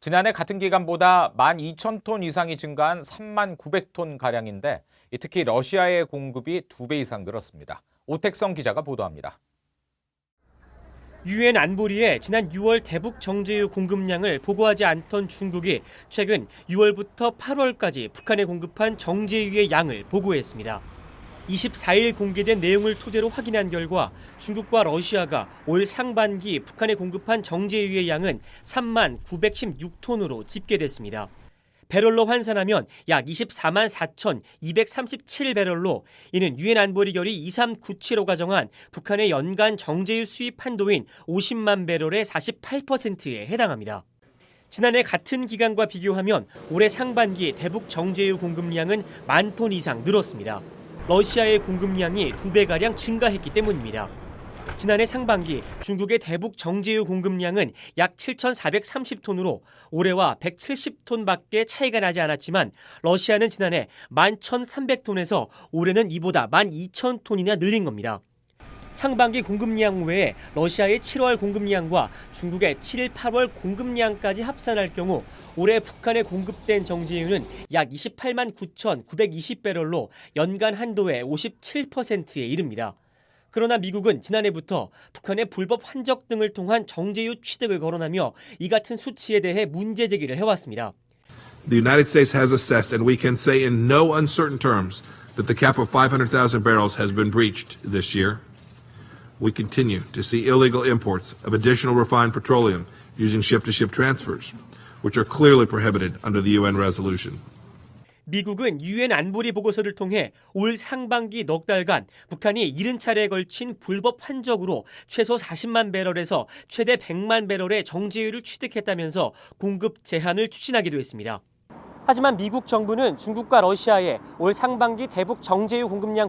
지난해 같은 기간보다 12,000톤 이상이 증가한 39,900톤가량인데 특히 러시아의 공급이 2배 이상 늘었습니다. 오택성 기자가 보도합니다. 유엔 안보리에 지난 6월 대북 정제유 공급량을 보고하지 않던 중국이 최근 6월부터 8월까지 북한에 공급한 정제유의 양을 보고했습니다. 24일 공개된 내용을 토대로 확인한 결과 중국과 러시아가 올 상반기 북한에 공급한 정제유의 양은 39,916톤으로 집계됐습니다. 배럴로 환산하면 약 24만 4,237배럴로 이는 유엔 안보리 결의 2397호가 정한 북한의 연간 정제유 수입 한도인 50만 배럴의 48%에 해당합니다. 지난해 같은 기간과 비교하면 올해 상반기 대북 정제유 공급량은 10,000톤 이상 늘었습니다. 러시아의 공급량이 2배가량 증가했기 때문입니다. 지난해 상반기 중국의 대북 정제유 공급량은 약 7,430톤으로 올해와 170톤밖에 차이가 나지 않았지만 러시아는 지난해 11,300톤에서 올해는 이보다 12,000톤이나 늘린 겁니다. 상반기 공급량 외에 러시아의 7월 공급량과 중국의 7, 8월 공급량까지 합산할 경우 올해 북한에 공급된 정제유는 약 28만 9,920배럴로 연간 한도의 57%에 이릅니다. 그러나 미국은 지난해부터 북한의 불법 환적 등을 통한 정제유 취득을 거론하며 이 같은 수치에 대해 문제 제기를 해왔습니다. The United States has assessed, and we can say in no uncertain terms, that the cap of 500,000 barrels has been breached this year. We continue to see illegal imports of additional refined petroleum using ship-to-ship transfers, which are clearly prohibited under the UN resolution. 미국은 유엔 안보리 보고서를 통해 올 상반기 넉 달간 북한이 70차례에 걸친 불법 환적으로 최소 40만 배럴에서 최대 100만 배럴의 정제유를 취득했다면서 공급 제한을 추진하기도 했습니다. 하지만 미국 정부는 중국과 러시아의 올 상반기 대북 정제유 공급량